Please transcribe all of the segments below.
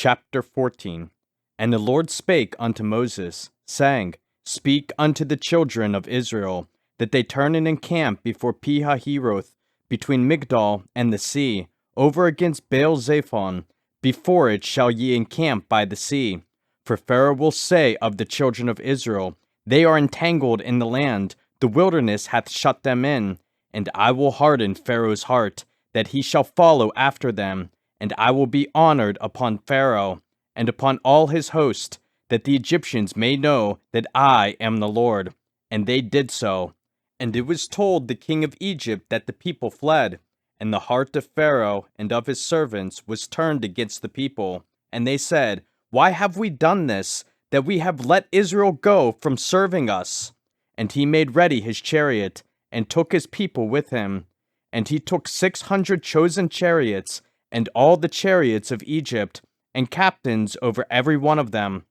Chapter 14. And the Lord spake unto Moses, saying, Speak unto the children of Israel, that they turn and encamp before Pihahiroth, between Migdol and the sea, over against Baal-zephon. Before it shall ye encamp by the sea. For Pharaoh will say of the children of Israel, They are entangled in the land, the wilderness hath shut them in. And I will harden Pharaoh's heart, that he shall follow after them. And I will be honored upon Pharaoh, and upon all his host, that the Egyptians may know that I am the Lord. And they did so. And it was told the king of Egypt that the people fled. And the heart of Pharaoh and of his servants was turned against the people. And they said, Why have we done this, that we have let Israel go from serving us? And he made ready his chariot, and took his people with him. And he took 600 chosen chariots, and all the chariots of Egypt, and captains over every one of them.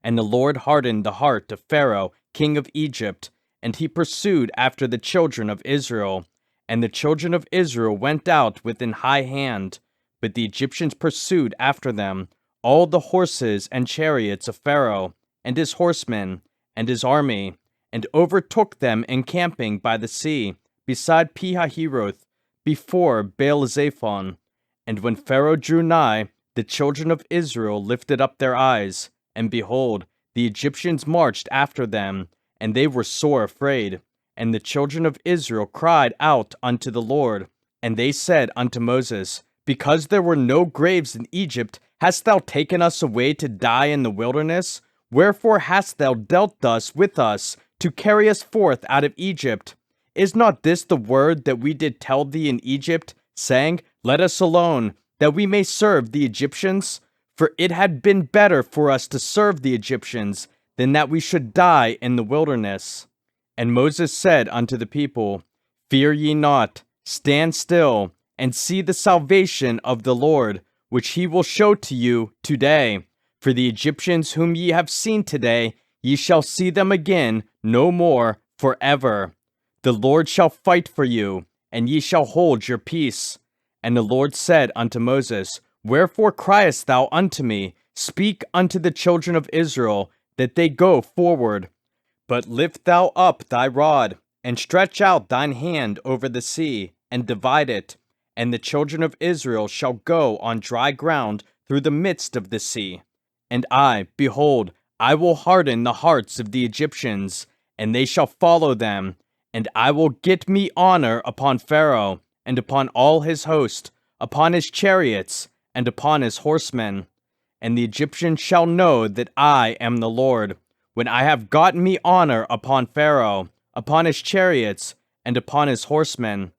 And the Lord hardened the heart of Pharaoh, king of Egypt, and he pursued after the children of Israel. And the children of Israel went out with an high hand, but the Egyptians pursued after them, all the horses and chariots of Pharaoh, and his horsemen, and his army, and overtook them encamping by the sea, beside Pihahiroth, before Baal-zephon. And when Pharaoh drew nigh, the children of Israel lifted up their eyes, and behold, the Egyptians marched after them, and they were sore afraid. And the children of Israel cried out unto the Lord. And they said unto Moses, Because there were no graves in Egypt, hast thou taken us away to die in the wilderness? Wherefore hast thou dealt thus with us, to carry us forth out of Egypt? Is not this the word that we did tell thee in Egypt, saying, Let us alone, that we may serve the Egyptians? For it had been better for us to serve the Egyptians, than that we should die in the wilderness. And Moses said unto the people, Fear ye not, stand still, and see the salvation of the Lord, which he will show to you today. For the Egyptians whom ye have seen today, ye shall see them again no more forever. The Lord shall fight for you, and ye shall hold your peace. And the Lord said unto Moses, Wherefore criest thou unto me? Speak unto the children of Israel, that they go forward. But lift thou up thy rod, and stretch out thine hand over the sea, and divide it. And the children of Israel shall go on dry ground through the midst of the sea. And I, behold, I will harden the hearts of the Egyptians, and they shall follow them. And I will get me honor upon Pharaoh, and upon all his host, upon his chariots, and upon his horsemen. And the Egyptians shall know that I am the Lord, when I have gotten me honor upon Pharaoh, upon his chariots, and upon his horsemen.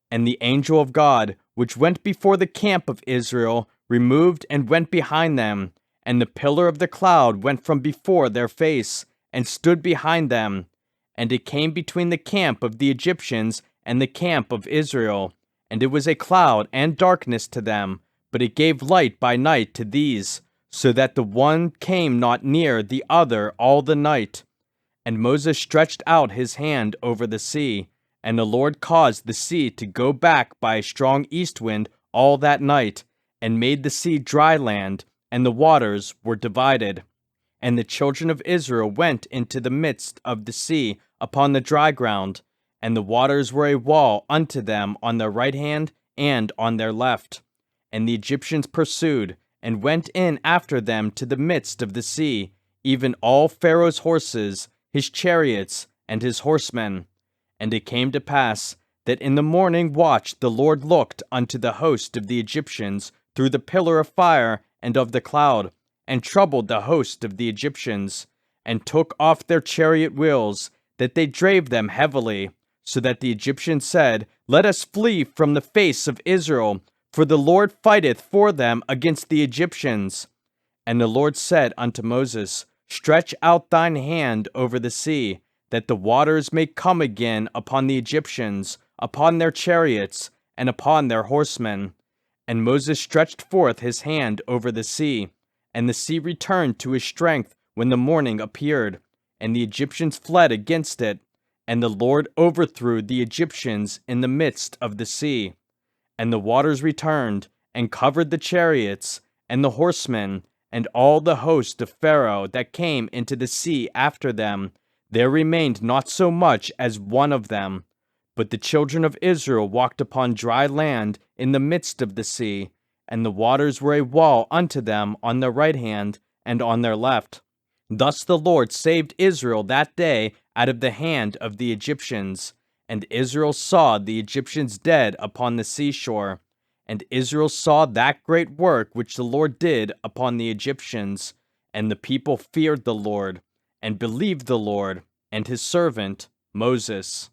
And the angel of God, which went before the camp of Israel, removed and went behind them. And the pillar of the cloud went from before their face, and stood behind them. And it came between the camp of the Egyptians and the camp of Israel. And it was a cloud and darkness to them, but it gave light by night to these, so that the one came not near the other all the night. And Moses stretched out his hand over the sea, and the Lord caused the sea to go back by a strong east wind all that night, and made the sea dry land, and the waters were divided. And the children of Israel went into the midst of the sea upon the dry ground, and the waters were a wall unto them on their right hand and on their left. And the Egyptians pursued, and went in after them to the midst of the sea, even all Pharaoh's horses, his chariots, and his horsemen. And it came to pass, that in the morning watch the Lord looked unto the host of the Egyptians through the pillar of fire and of the cloud, and troubled the host of the Egyptians, and took off their chariot wheels, that they drave them heavily, so that the Egyptians said, Let us flee from the face of Israel, for the Lord fighteth for them against the Egyptians. And the Lord said unto Moses, Stretch out thine hand over the sea, that the waters may come again upon the Egyptians, upon their chariots, and upon their horsemen. And Moses stretched forth his hand over the sea, and the sea returned to his strength when the morning appeared, and the Egyptians fled against it, and the Lord overthrew the Egyptians in the midst of the sea. And the waters returned, and covered the chariots, and the horsemen, and all the host of Pharaoh that came into the sea after them, there remained not so much as one of them. But the children of Israel walked upon dry land in the midst of the sea, and the waters were a wall unto them on their right hand and on their left. Thus the Lord saved Israel that day out of the hand of the Egyptians. And Israel saw the Egyptians dead upon the seashore. And Israel saw that great work which the Lord did upon the Egyptians. And the people feared the Lord, and believed the Lord, and his servant Moses.